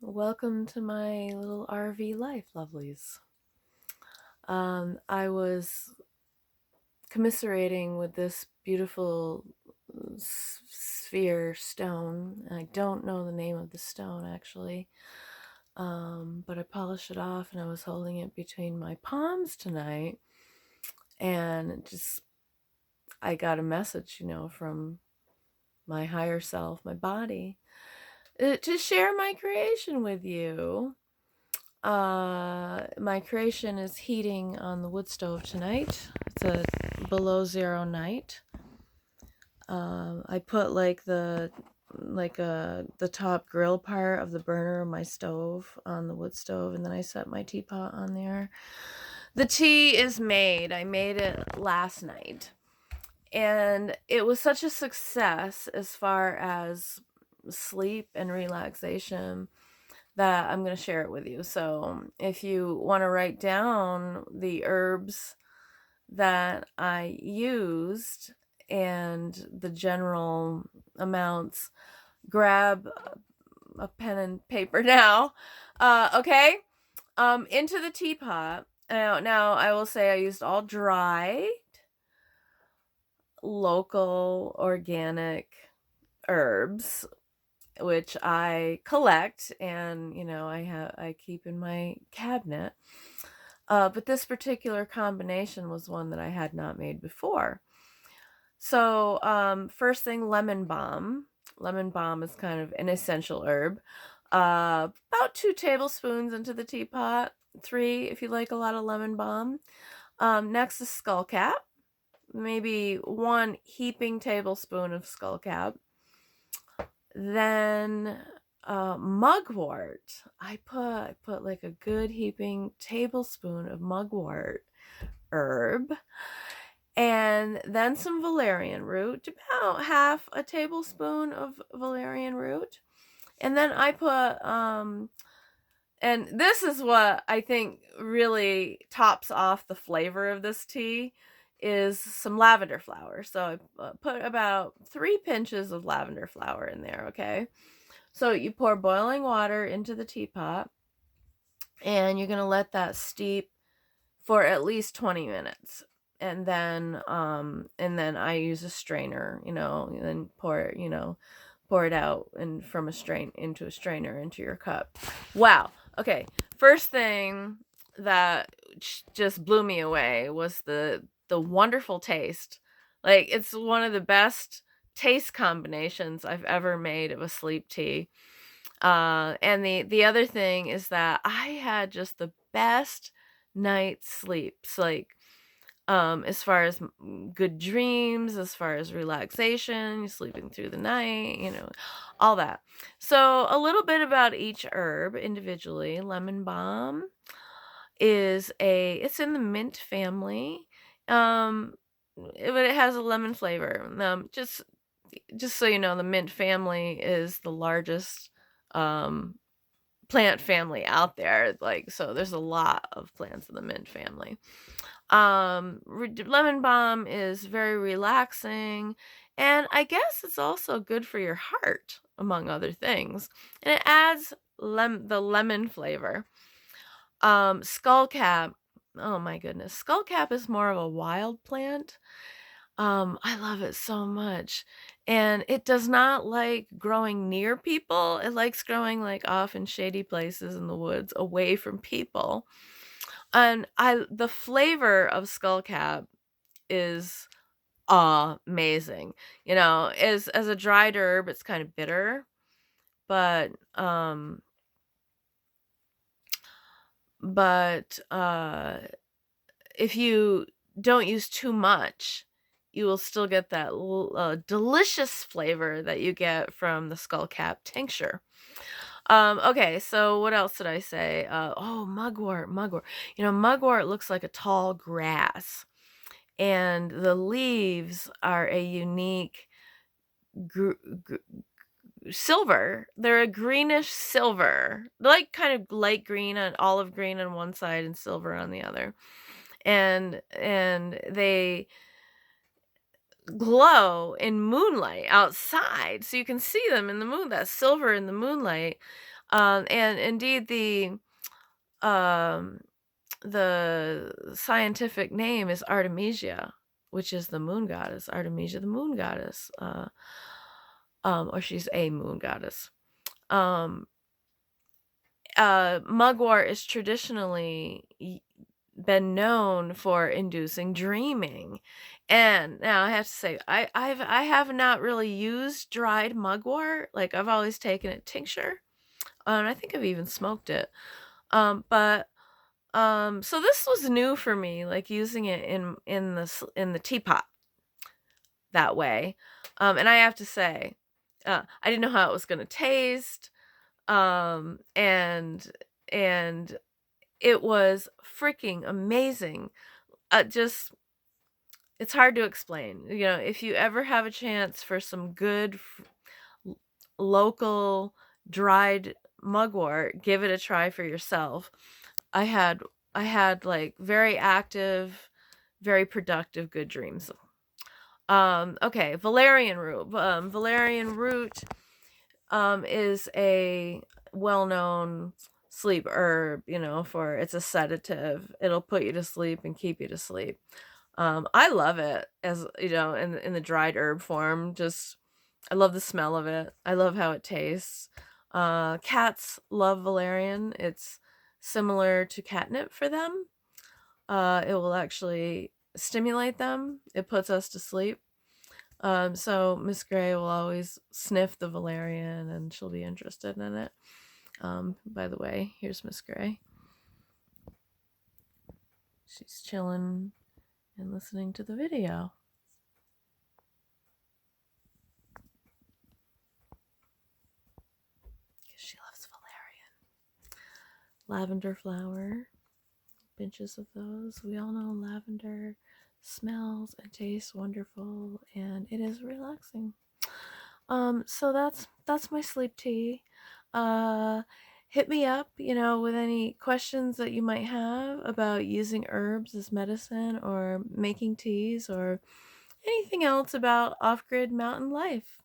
Welcome to my little RV life, lovelies. I was commiserating with this beautiful sphere stone. I don't know the name of the stone actually, but I polished it off and I was holding it between my palms tonight, and I got a message, from my higher self, my body, to share my creation with you. My creation is heating on the wood stove tonight. It's a below zero night. I put the top grill part of the burner of my stove on the wood stove, and then I set my teapot on there. The tea is made. I made it last night, and it was such a success as far as sleep and relaxation that I'm going to share it with you. So, if you want to write down the herbs that I used and the general amounts, grab a pen and paper now. Okay. Into the teapot. Now, I will say I used all dry, local, organic herbs, which I collect and I keep in my cabinet. But this particular combination was one that I had not made before. So first thing, lemon balm. Lemon balm is kind of an essential herb. About 2 tablespoons into the teapot. 3 if you like a lot of lemon balm. Next is skullcap. Maybe 1 heaping tablespoon of skullcap. Then mugwort. I put like a good heaping tablespoon of mugwort herb, and then some valerian root, about half a tablespoon of valerian root. And then I put and this is what I think really tops off the flavor of this tea, is some lavender flower. So I put about 3 pinches of lavender flower in there, okay? So you pour boiling water into the teapot, and you're going to let that steep for at least 20 minutes. And then I use a strainer, and then pour it out and from a strainer into your cup. Wow. Okay. First thing that just blew me away was the wonderful taste. Like, it's one of the best taste combinations I've ever made of a sleep tea. And the other thing is that I had just the best night's sleeps, like, as far as good dreams, as far as relaxation, sleeping through the night, all that. So a little bit about each herb individually. Lemon balm it's in the mint family. But it has a lemon flavor. Just so you know, the mint family is the largest um plant family out there. Like, so there's a lot of plants in the mint family. Lemon balm is very relaxing, and I guess it's also good for your heart, among other things. And it adds the lemon flavor. Skullcap. Oh my goodness. Skullcap is more of a wild plant. I love it so much. And it does not like growing near people. It likes growing like off in shady places in the woods, away from people. And the flavor of skullcap is amazing. As a dried herb, it's kind of bitter, but if you don't use too much, you will still get that delicious flavor that you get from the skullcap tincture. Okay, so what else did I say? Mugwort. Mugwort looks like a tall grass, and the leaves are a unique silver. They're a greenish silver, like kind of light green and olive green on one side and silver on the other. And they glow in moonlight outside, so you can see them in the moon, that silver in the moonlight. And indeed um, the scientific name is Artemisia, which is the moon goddess, Artemisia, the moon goddess, or she's a moon goddess. Um, Mugwort is traditionally been known for inducing dreaming. And now I have to say, I have not really used dried mugwort. Like I've always taken it tincture. And I think I've even smoked it. But so this was new for me, like using it in the teapot that way. And I have to say, I didn't know how it was gonna taste. Um, and and it was freaking amazing. Just it's hard to explain. You know, if you ever have a chance for some good l- local dried mugwort, give it a try for yourself. I had I had like very active, very productive good dreams. Okay, valerian root. Valerian root is a well-known sleep herb, you know, for it's a sedative. It'll put you to sleep and keep you to sleep. I love it as, you know, in the dried herb form. Just I love the smell of it. I love how it tastes. Cats love valerian. It's similar to catnip for them. It will actually stimulate them. It puts us to sleep. So Miss Gray will always sniff the valerian and she'll be interested in it. By the way, here's Miss Gray. She's chilling and listening to the video. Because she loves valerian. Lavender flower. Pinches of those. We all know lavender smells and tastes wonderful and it is relaxing. So that's my sleep tea. Uh, Hit me up, you know, with any questions that you might have about using herbs as medicine or making teas or anything else about off-grid mountain life.